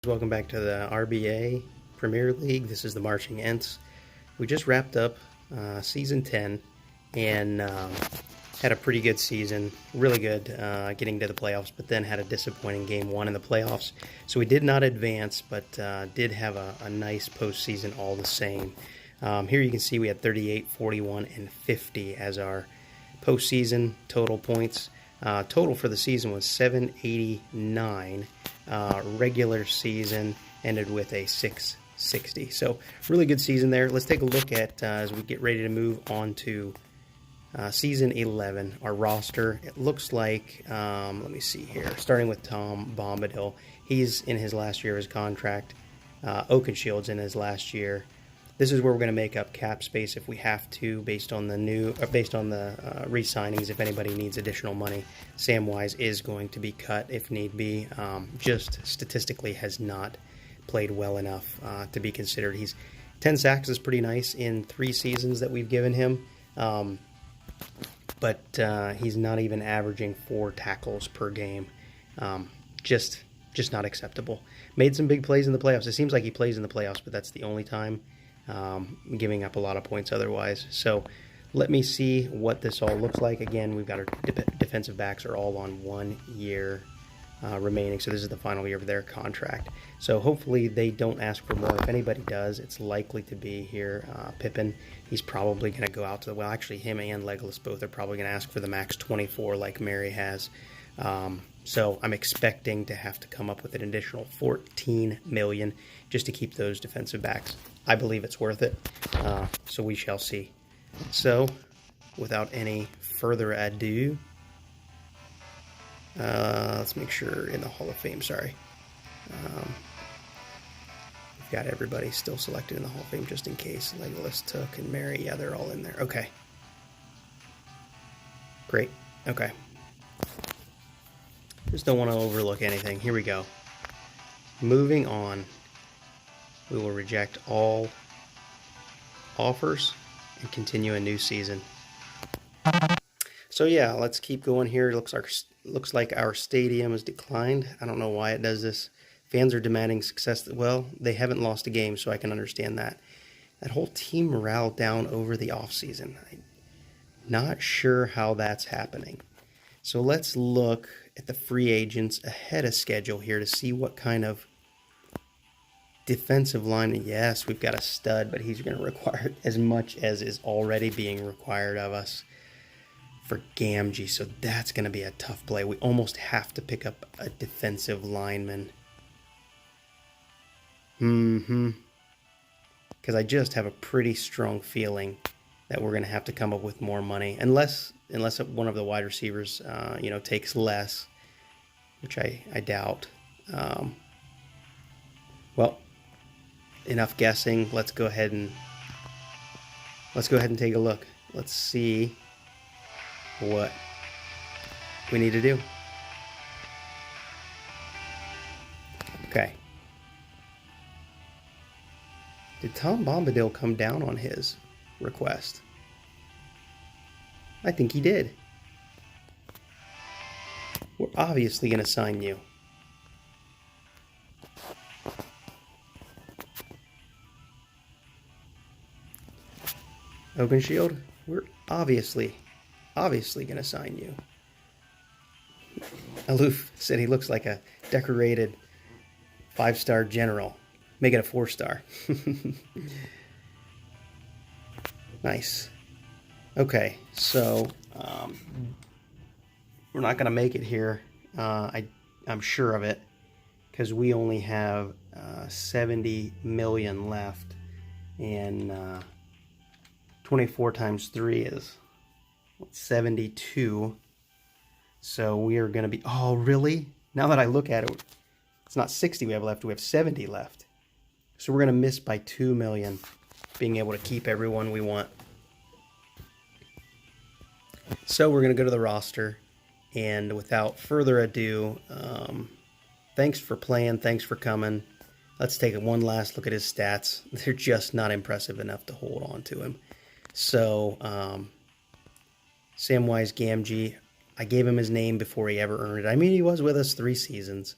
Welcome back to the RBA Premier League. This is the Marching Ents. We just wrapped up Season 10 and had a pretty good season, really good getting to the playoffs, but then had a disappointing Game 1 in the playoffs. So we did not advance, but did have a nice postseason all the same. Here you can see we had 38, 41, and 50 as our postseason total points. Total for the season was 789. Regular season ended with a 660. So really good season there. Let's take a look at as we get ready to move on to season 11. Our roster, it looks like, let me see here, starting with Tom Bombadil. He's in his last year of his contract. Oakenshield's in his last year. This is where we're going to make up cap space if we have to, based on the re-signings. If anybody needs additional money, Samwise is going to be cut if need be. Just statistically has not played well enough to be considered. 10 sacks is pretty nice in 3 seasons that we've given him, but he's not even averaging 4 tackles per game. Just not acceptable. Made some big plays in the playoffs. It seems like he plays in the playoffs, but that's the only time. Giving up a lot of points otherwise. So let me see what this all looks like. Again, we've got our defensive backs are all on 1 year remaining, so this is the final year of their contract. So hopefully they don't ask for more. If anybody does, it's likely to be here. Pippin, he's probably going to go out to the, well, actually him and Legolas both are probably going to ask for the max 24 like Mary has. So I'm expecting to have to come up with an additional $14 million just to keep those defensive backs. I believe it's worth it, so we shall see. So, without any further ado, let's make sure in the Hall of Fame, sorry. We've got everybody still selected in the Hall of Fame just in case. Legolas, Took, and Mary, yeah, they're all in there. Okay. Great. Okay. Just don't want to overlook anything. Here we go. Moving on. We will reject all offers and continue a new season. So yeah, let's keep going here. Looks like our stadium has declined. I don't know why it does this. Fans are demanding success. Well, they haven't lost a game, so I can understand that. That whole team morale down over the offseason. I'm not sure how that's happening. So let's look at the free agents ahead of schedule here to see what kind of defensive line. Yes, we've got a stud, but he's going to require as much as is already being required of us for Gamgee. So that's going to be a tough play. We almost have to pick up a defensive lineman. Because I just have a pretty strong feeling that we're going to have to come up with more money, unless one of the wide receivers, takes less, which I doubt. Well, enough guessing. Let's go ahead and take a look. Let's see what we need to do. Okay. Did Tom Bombadil come down on his request? I think he did. We're obviously going to sign you. Oakenshield, we're obviously going to sign you. Aloof said he looks like a decorated 5-star general. Make it a 4-star. Nice. Okay, so we're not going to make it here. I'm sure of it, because we only have 70 million left, and 24 times 3 is 72. So we are going to be, oh, really? Now that I look at it, it's not 60 we have left, we have 70 left. So we're going to miss by 2 million being able to keep everyone we want. So we're going to go to the roster, and without further ado, thanks for playing, thanks for coming. Let's take one last look at his stats. They're just not impressive enough to hold on to him. So, Samwise Gamgee, I gave him his name before he ever earned it. I mean, he was with us 3 seasons.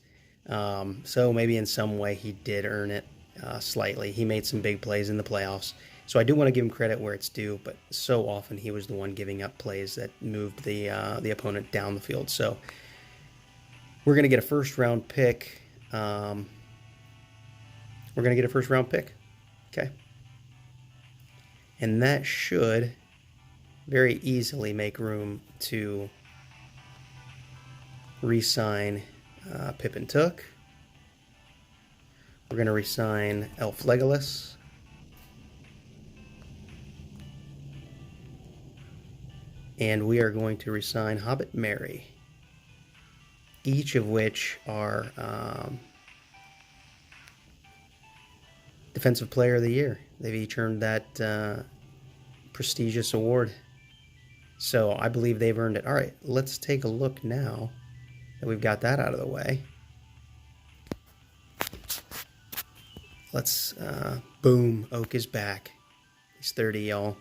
So maybe in some way he did earn it slightly. He made some big plays in the playoffs. So I do want to give him credit where it's due, but so often he was the one giving up plays that moved the opponent down the field. So we're going to get a first-round pick. We're going to get a first-round pick. Okay. And that should very easily make room to re-sign Pippin Took. We're going to re-sign Elf Legolas. And we are going to re-sign Hobbit Mary. Each of which are Defensive Player of the Year. They've each earned that prestigious award. So I believe they've earned it. All right, let's take a look now that we've got that out of the way. Let's, boom, Oak is back. He's 30, y'all.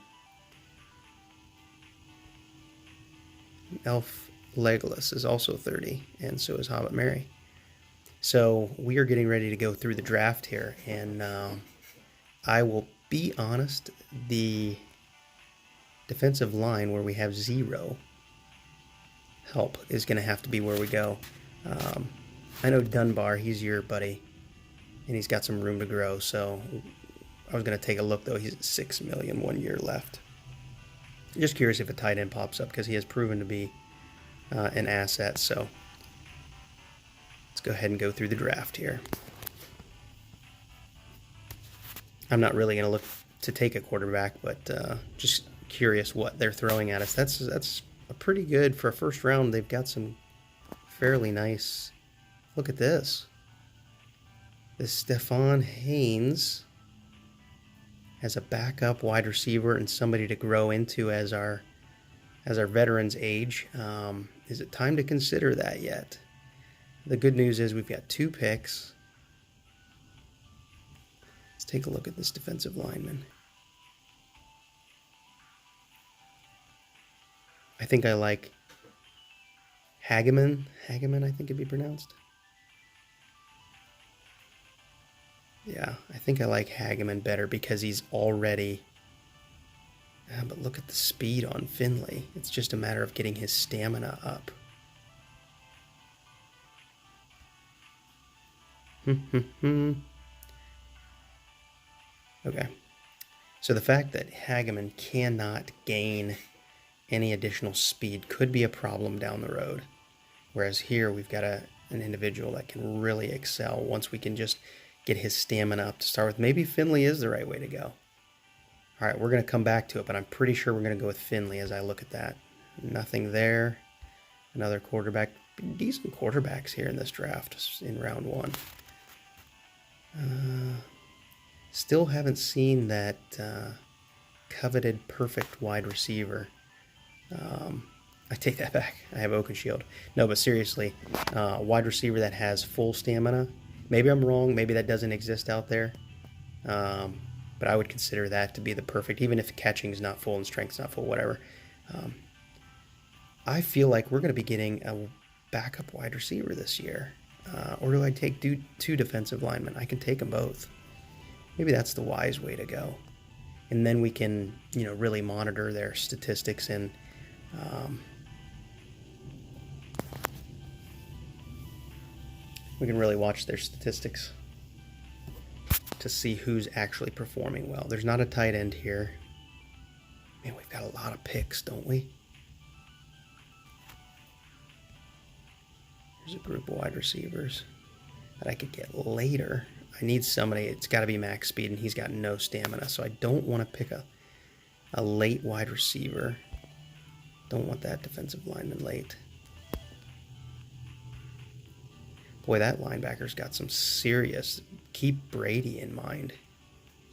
Elf Legolas is also 30, and so is Hobbit Mary. So we are getting ready to go through the draft here, and I will be honest, the defensive line where we have 0 help is going to have to be where we go. I know Dunbar, he's your buddy, and he's got some room to grow, so I was going to take a look, though. He's at $6 million, 1 year left. Just curious if a tight end pops up, because he has proven to be an asset. So let's go ahead and go through the draft here. I'm not really going to look to take a quarterback, but just curious what they're throwing at us. That's a pretty good for a first round. They've got some fairly nice. Look at this. This Stefan Haynes as a backup wide receiver and somebody to grow into as our veterans age. Is it time to consider that yet? The good news is we've got 2 picks. Let's take a look at this defensive lineman. I think I like Hageman. Hageman, I think it'd be pronounced. Yeah, I think I like Hageman better because he's already... but look at the speed on Finley. It's just a matter of getting his stamina up. Okay. So the fact that Hageman cannot gain any additional speed could be a problem down the road. Whereas here we've got an individual that can really excel once we can just get his stamina up to start with. Maybe Finley is the right way to go. All right, we're going to come back to it, but I'm pretty sure we're going to go with Finley as I look at that. Nothing there. Another quarterback. Decent quarterbacks here in this draft in round 1. Still haven't seen that coveted perfect wide receiver. I take that back. I have Oakenshield. No, but seriously, a wide receiver that has full stamina. Maybe I'm wrong. Maybe that doesn't exist out there. But I would consider that to be the perfect, even if catching is not full and strength's not full, whatever. I feel like we're going to be getting a backup wide receiver this year. Or do I take 2 defensive linemen? I can take them both. Maybe that's the wise way to go. And then we can, really monitor their statistics and we can really watch their statistics to see who's actually performing well. There's not a tight end here. Man, we've got a lot of picks, don't we? There's a group of wide receivers that I could get later. I need somebody, it's got to be max speed, and he's got no stamina, so I don't want to pick a late wide receiver. Don't want that defensive lineman late. Boy, that linebacker's got some serious... Keep Brady in mind.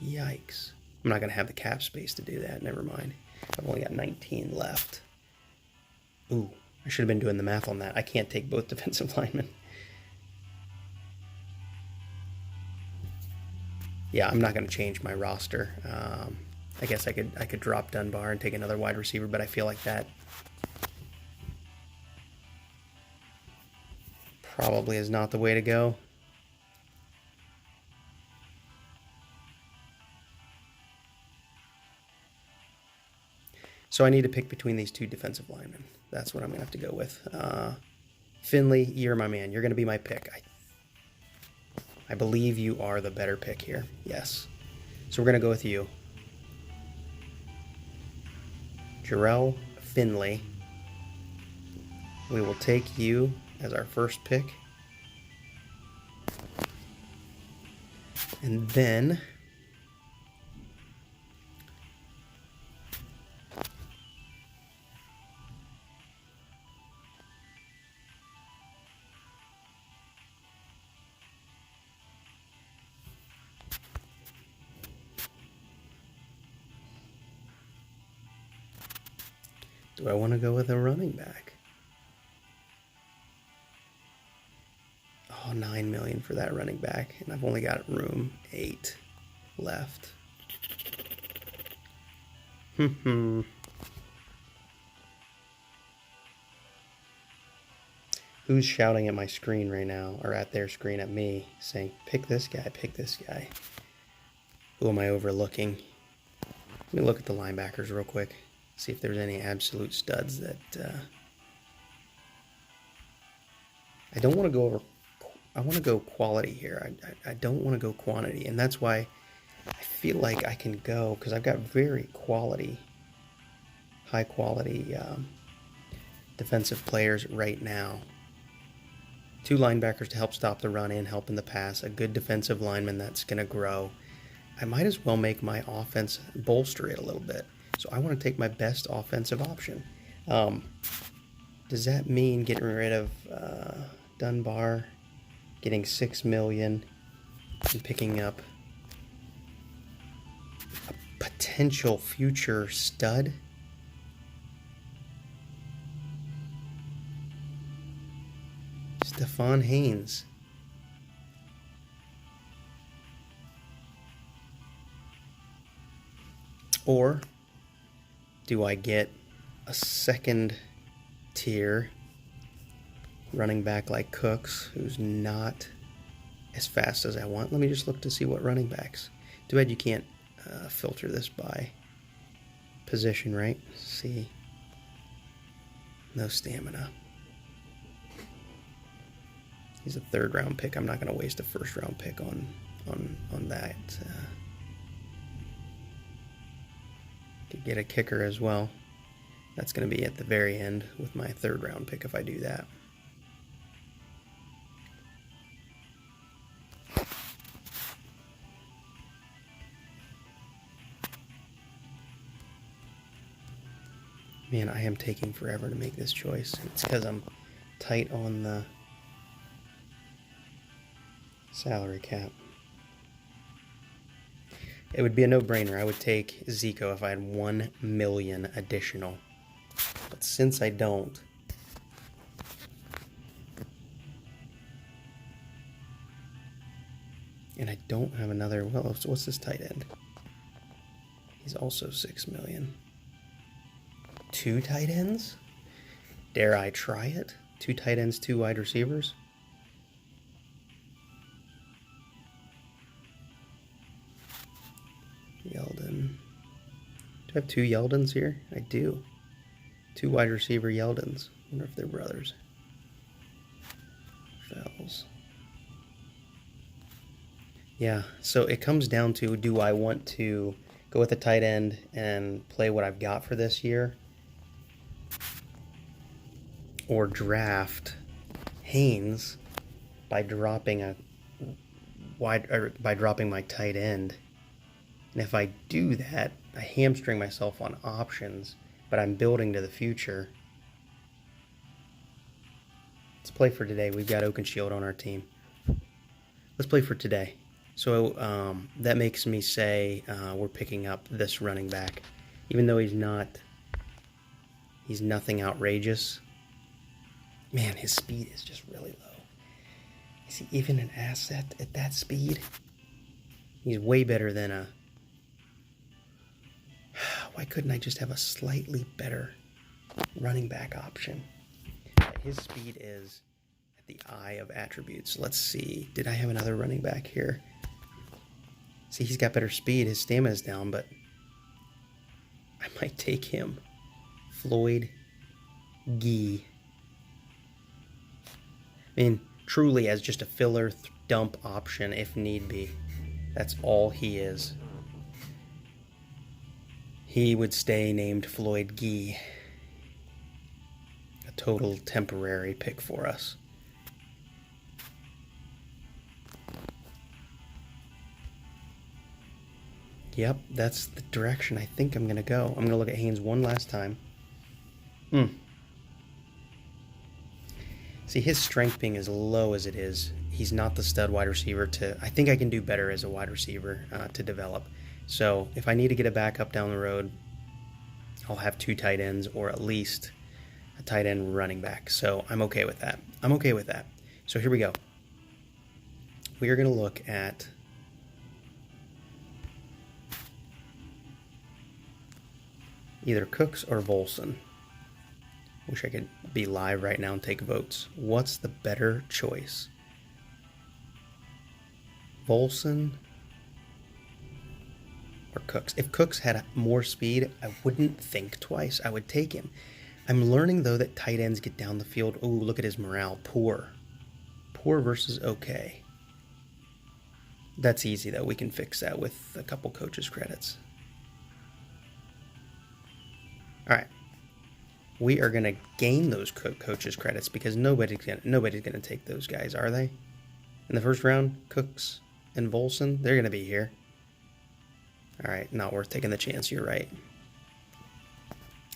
Yikes. I'm not going to have the cap space to do that. Never mind. I've only got 19 left. Ooh, I should have been doing the math on that. I can't take both defensive linemen. Yeah, I'm not going to change my roster. I guess I could drop Dunbar and take another wide receiver, but I feel like that probably is not the way to go. So I need to pick between these two defensive linemen. That's what I'm going to have to go with. Finley, you're my man. You're going to be my pick. I believe you are the better pick here. Yes. So we're going to go with you. Jarrell Finley. We will take you as our first pick. And then do I want to go with a running back? Oh, $9 million for that running back, and I've only got room 8 left. Who's shouting at my screen right now, or at their screen at me, saying, pick this guy, pick this guy? Who am I overlooking? Let me look at the linebackers real quick, see if there's any absolute studs that... I don't want to go over... I want to go quality here. I don't want to go quantity, and that's why I feel like I can go, because I've got very high quality defensive players right now. 2 linebackers to help stop the run and help in the pass. A good defensive lineman that's going to grow. I might as well make my offense, bolster it a little bit. So I want to take my best offensive option. Does that mean getting rid of Dunbar, getting $6 million, and picking up a potential future stud? Stephon Haynes. Or do I get a second tier running back like Cooks, who's not as fast as I want? Let me just look to see what running backs. Too bad you can't filter this by position, right? See, no stamina. He's a 3rd round pick. I'm not going to waste a 1st round pick on that. Could get a kicker as well. That's going to be at the very end with my 3rd round pick if I do that. Man, I am taking forever to make this choice. It's because I'm tight on the salary cap. It would be a no-brainer. I would take Zico if I had 1 million additional. But since I don't, and I don't have another, well, what's this tight end? He's also 6 million. 2 tight ends? Dare I try it? 2 tight ends, 2 wide receivers? Yeldon. Do I have 2 Yeldons here? I do. 2 wide receiver Yeldons. I wonder if they're brothers. Fells. Yeah, so it comes down to, do I want to go with a tight end and play what I've got for this year, or draft Haynes by dropping my tight end? And if I do that, I hamstring myself on options, but I'm building to the future. Let's play for today. We've got Oakenshield on our team. Let's play for today. So that makes me say we're picking up this running back, even though he's nothing outrageous. Man, his speed is just really low. Is he even an asset at that speed? He's way better than a... Why couldn't I just have a slightly better running back option? His speed is at the eye of attributes. Let's see. Did I have another running back here? See, he's got better speed. His stamina's down, but I might take him. Floyd Gee. I mean, truly as just a filler dump option if need be. That's all he is. He would stay named Floyd Gee. A total temporary pick for us. Yep, that's the direction I think I'm going to go. I'm going to look at Haynes one last time. See, his strength being as low as it is, he's not the stud wide receiver to... I think I can do better as a wide receiver to develop. So if I need to get a backup down the road, I'll have 2 tight ends or at least a tight end running back. So I'm okay with that. I'm okay with that. So here we go. We are going to look at... either Cooks or Volson. Wish I could be live right now and take votes. What's the better choice? Volson or Cooks? If Cooks had more speed, I wouldn't think twice. I would take him. I'm learning, though, that tight ends get down the field. Oh, look at his morale. Poor. Poor versus okay. That's easy, though. We can fix that with a couple coaches' credits. All right, we are going to gain those coaches' credits because nobody's going to take those guys, are they? In the first round, Cooks and Volson, they're going to be here. All right, not worth taking the chance. You're right.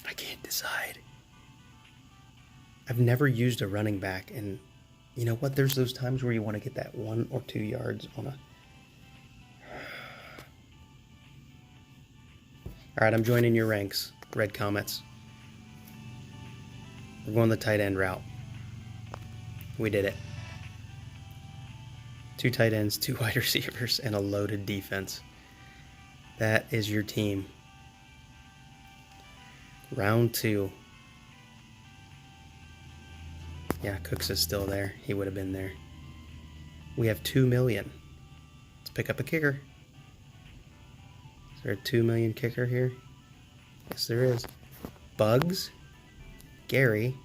I can't decide. I've never used a running back, and you know what? There's those times where you want to get that 1 or 2 yards on a... All right, I'm joining your ranks. Red Comets. We're going the tight end route. We did it. 2 tight ends, 2 wide receivers, and a loaded defense. That is your team. Round 2. Yeah, Cooks is still there. He would have been there. We have 2 million. Let's pick up a kicker. Is there a 2 million kicker here? Yes, there is. Bugs, Gary,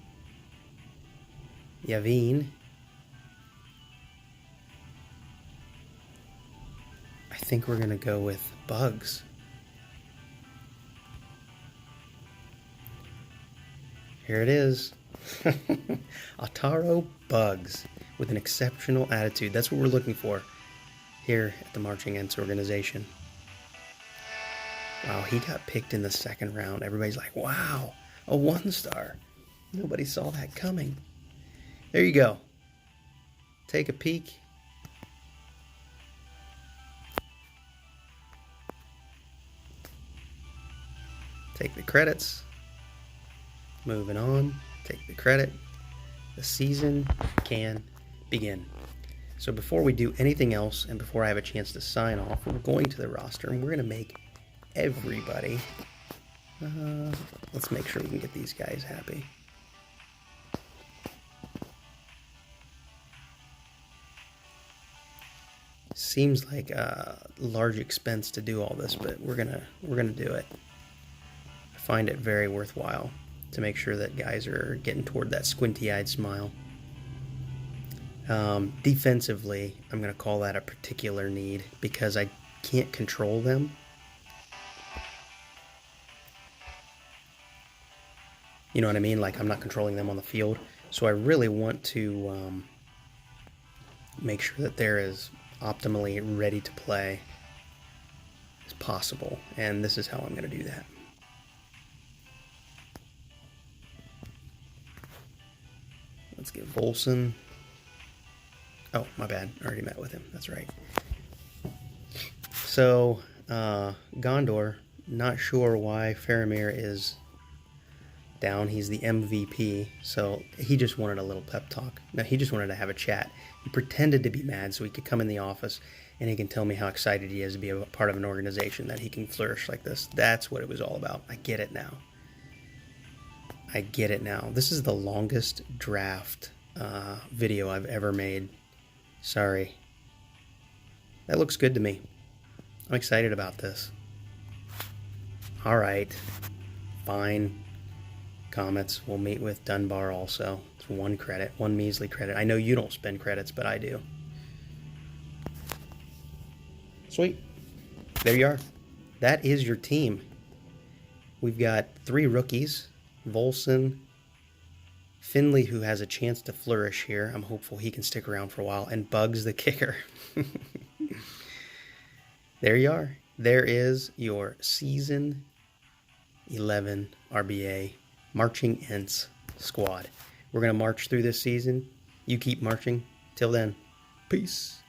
Yavin. I think we're going to go with Bugs. Here it is. Ataro Bugs with an exceptional attitude. That's what we're looking for here at the Marching Ents organization. Wow, he got picked in the 2nd round. Everybody's like, wow, a 1-star. Nobody saw that coming. There you go. Take a peek. Take the credits. Moving on. Take the credit. The season can begin. So before we do anything else and before I have a chance to sign off, we're going to the roster and we're going to make everybody. Let's make sure we can get these guys happy. Seems like a large expense to do all this, but we're gonna do it. I find it very worthwhile to make sure that guys are getting toward that squinty-eyed smile. Defensively, I'm gonna call that a particular need because I can't control them. You know what I mean? Like, I'm not controlling them on the field. So I really want to make sure that they're as optimally ready to play as possible. And this is how I'm going to do that. Let's get Volson. Oh, my bad. I already met with him. That's right. So, Gondor, not sure why Faramir is down. He's the MVP, so he just wanted a little pep talk. No, he just wanted to have a chat. He pretended to be mad so he could come in the office and he can tell me how excited he is to be a part of an organization that he can flourish like this. That's what it was all about. I get it now. I get it now. This is the longest draft video I've ever made. Sorry. That looks good to me. I'm excited about this. All right. Fine. Comets will mate with Dunbar also. It's 1 credit, 1 measly credit. I know you don't spend credits, but I do. Sweet. There you are. That is your team. We've got 3 rookies. Volson, Finley, who has a chance to flourish here. I'm hopeful he can stick around for a while. And Bugs the kicker. There you are. There is your Season 11 RBA Marching Ents squad. We're going to march through this season. You keep marching. Till then, peace.